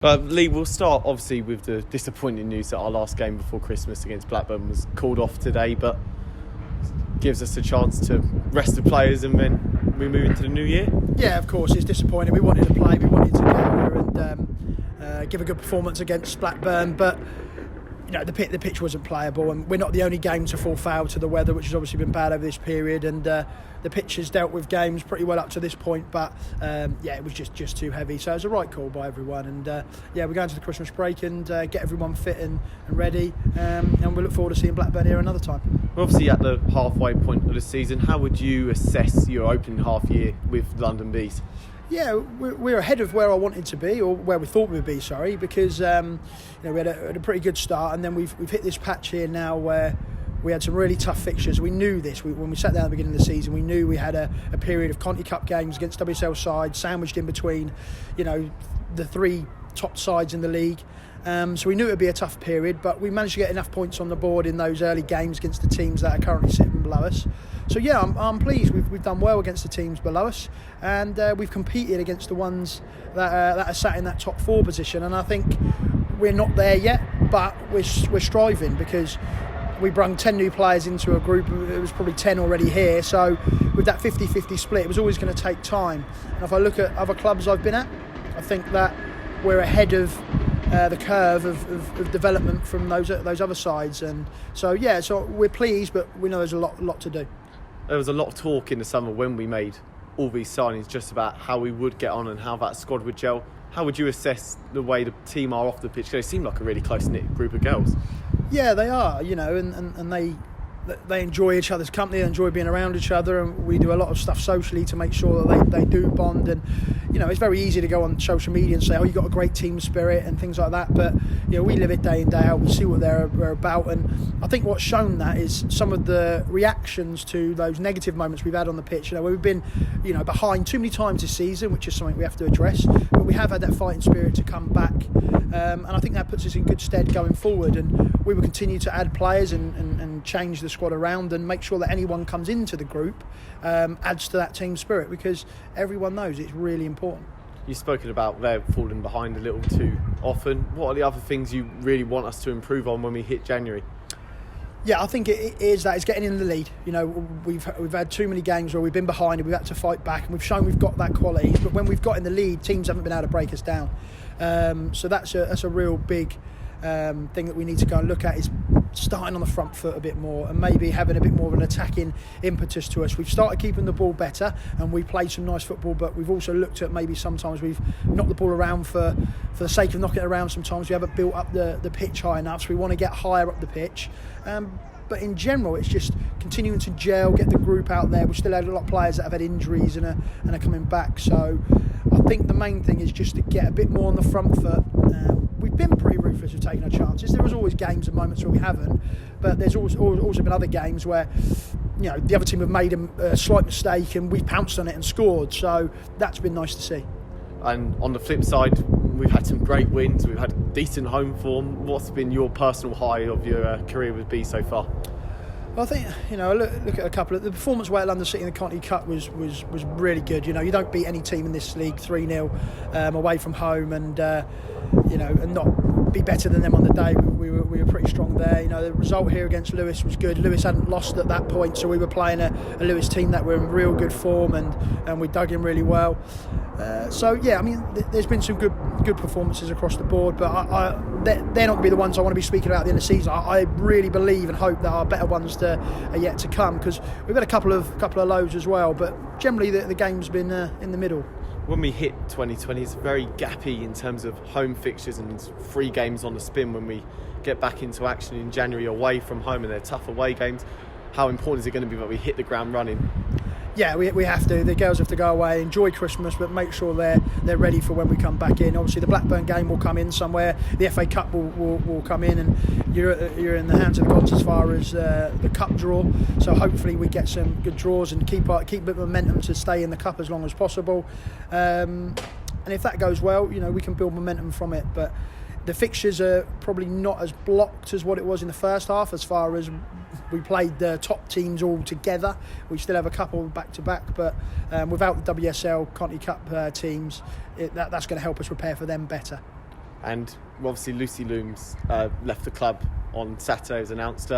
Lee, we'll start obviously with the disappointing news that our last game before Christmas against Blackburn was called off today, but gives us a chance to rest the players and then we move into the new year. Yeah, of course, it's disappointing. We wanted to play, we wanted to go there and give a good performance against Blackburn, but the pitch wasn't playable, and we're not the only game to fall foul to the weather, which has obviously been bad over this period, and the pitch has dealt with games pretty well up to this point, but it was just too heavy. So it was a right call by everyone, and we're going to the Christmas break and get everyone fit and ready, and we look forward to seeing Blackburn here another time. We're obviously at the halfway point of the season. How would you assess your opening half year with London Bees? Yeah, we're ahead of where I wanted to be, or where we thought we'd be, sorry, because we had a pretty good start, and then we've hit this patch here now where we had some really tough fixtures. We knew this when we sat down at the beginning of the season. We knew we had a period of Conti Cup games against WSL sides, sandwiched in between, the three top sides in the league. So we knew it would be a tough period, but we managed to get enough points on the board in those early games against the teams that are currently sitting below us. So yeah, I'm pleased. We've done well against the teams below us, and we've competed against the ones that are sat in that top four position. And I think we're not there yet, but we're striving, because we brung 10 new players into a group. It was probably 10 already here. So with that 50-50 split, it was always going to take time. And if I look at other clubs I've been at, I think that we're ahead of the curve of development from those other sides. And so we're pleased, but we know there's a lot to do. There was a lot of talk in the summer when we made all these signings just about how we would get on and how that squad would gel. How would you assess the way the team are off the pitch? They seem like a really close-knit group of girls. Yeah, they are, and they enjoy each other's company, they enjoy being around each other, and we do a lot of stuff socially to make sure that they do bond. And it's very easy to go on social media and say, oh, you've got a great team spirit and things like that, but we live it day in, day out. We see what they're about, and I think what's shown that is some of the reactions to those negative moments we've had on the pitch. Where we've been behind too many times this season, which is something we have to address, but we have had that fighting spirit to come back, and I think that puts us in good stead going forward. And we will continue to add players and change the squad around and make sure that anyone comes into the group adds to that team spirit, because everyone knows it's really important. You've spoken about they're falling behind a little too often. What are the other things you really want us to improve on when we hit January? Yeah, I think it is that. It's getting in the lead. We've had too many games where we've been behind and we've had to fight back, and we've shown we've got that quality. But when we've got in the lead, teams haven't been able to break us down. So that's a real big thing that we need to go and look at, is starting on the front foot a bit more and maybe having a bit more of an attacking impetus to us. We've started keeping the ball better and we played some nice football, but we've also looked at maybe sometimes we've knocked the ball around for the sake of knocking it around. Sometimes we haven't built up the pitch high enough, so we want to get higher up the pitch. But in general, it's just continuing to gel, get the group out there. We've still had a lot of players that have had injuries and are coming back. So I think the main thing is just to get a bit more on the front foot. We've been pretty ruthless with taking our chances. There was always games and moments where we haven't, but there's also been other games where the other team have made a slight mistake and we pounced on it and scored. So that's been nice to see. And on the flip side, we've had some great wins. We've had decent home form. What's been your personal high of your career with B so far? Well, I think look at a couple of the performance away at London City in the Conti Cup was really good. You don't beat any team in this league 3-0 away from home, and not be better than them on the day. We were pretty strong there. The result here against Lewis was good. Lewis hadn't lost at that point, so we were playing a Lewis team that were in real good form, and we dug in really well. There's been some good performances across the board, but they're not going to be the ones I want to be speaking about at the end of the season. I really believe and hope that our better ones are yet to come, because we've had a couple of lows as well, but generally the game's been in the middle. When we hit 2020, it's very gappy in terms of home fixtures and 3 games on the spin when we get back into action in January away from home, and they're tough away games. How important is it going to be that we hit the ground running? Yeah, we have to. The girls have to go away, enjoy Christmas, but make sure they're ready for when we come back in. Obviously, the Blackburn game will come in somewhere. The FA Cup will come in, and you're in the hands of the gods as far as the cup draw. So hopefully we get some good draws and keep a bit of momentum to stay in the cup as long as possible. And if that goes well, we can build momentum from it. But the fixtures are probably not as blocked as what it was in the first half, as far as we played the top teams all together. We still have a couple back-to-back, but without the WSL Conti Cup teams, that's going to help us prepare for them better. And obviously Lucy Looms left the club on Saturday as announced.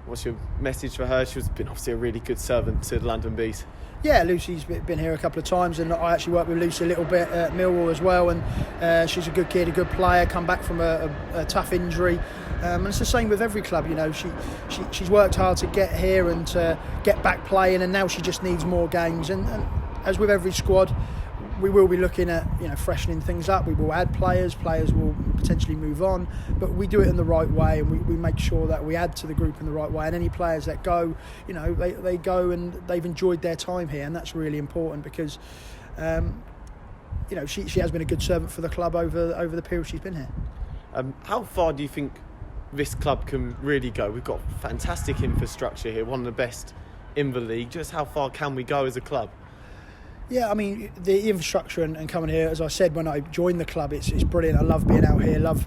What's your message for her? She's been obviously a really good servant to the London Bees. Yeah, Lucy's been here a couple of times, and I actually worked with Lucy a little bit at Millwall as well, and she's a good kid, a good player, come back from a tough injury, and it's the same with every club. You know, she's worked hard to get here and to get back playing, and now she just needs more games, and as with every squad, we will be looking at, you know, freshening things up. We will add players will potentially move on, but we do it in the right way, and we make sure that we add to the group in the right way. And any players that go, you know, they go and they've enjoyed their time here, and that's really important because you know, she has been a good servant for the club over the period she's been here. How far do you think this club can really go? We've got fantastic infrastructure here, one of the best in the league. Just how far can we go as a club? Yeah, I mean, the infrastructure and coming here, as I said when I joined the club, it's brilliant. I love being out here, love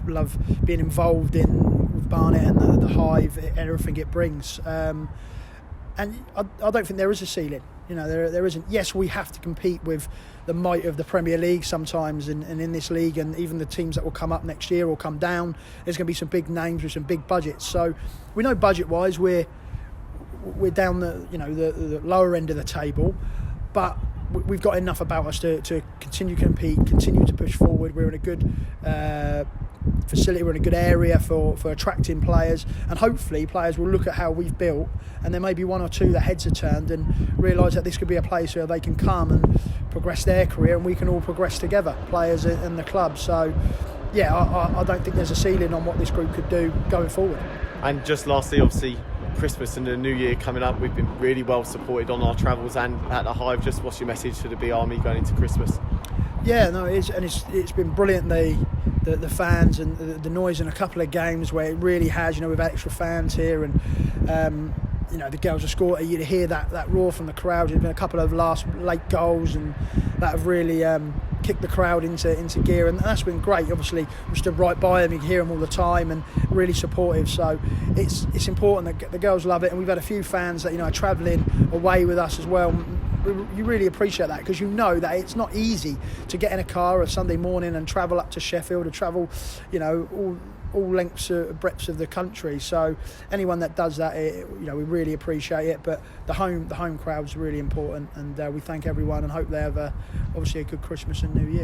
being involved with Barnet and the Hive and everything it brings. And I don't think there is a ceiling. You know, there isn't. Yes, we have to compete with the might of the Premier League sometimes, and in this league, and even the teams that will come up next year or come down, there's going to be some big names with some big budgets. So we know budget-wise we're down the lower end of the table, but we've got enough about us to continue to compete, continue to push forward. We're in a good facility, we're in a good area for attracting players, and hopefully players will look at how we've built, and there may be one or two that heads are turned and realise that this could be a place where they can come and progress their career, and we can all progress together, players and the club. So yeah, I don't think there's a ceiling on what this group could do going forward. And just lastly, obviously Christmas and the New Year coming up, we've been really well supported on our travels and at the Hive. Just what's your message to the Bee Army going into Christmas? Yeah, no, it's been brilliant. The fans and the noise in a couple of games where it really has. You know, we've had extra fans here, and you know, the girls have scored. You hear that roar from the crowd. There's been a couple of late goals, and that have really kicked the crowd into gear, and that's been great. Obviously, we stood right by them. You can hear them all the time, and really supportive. So it's important that the girls love it, and we've had a few fans that, you know, are travelling away with us as well. You really appreciate that, because you know that it's not easy to get in a car a Sunday morning and travel up to Sheffield, or travel, you know, all lengths breadths of the country. So anyone that does that, you know, we really appreciate it. But the home crowd's really important, and we thank everyone and hope they have obviously a good Christmas and New Year.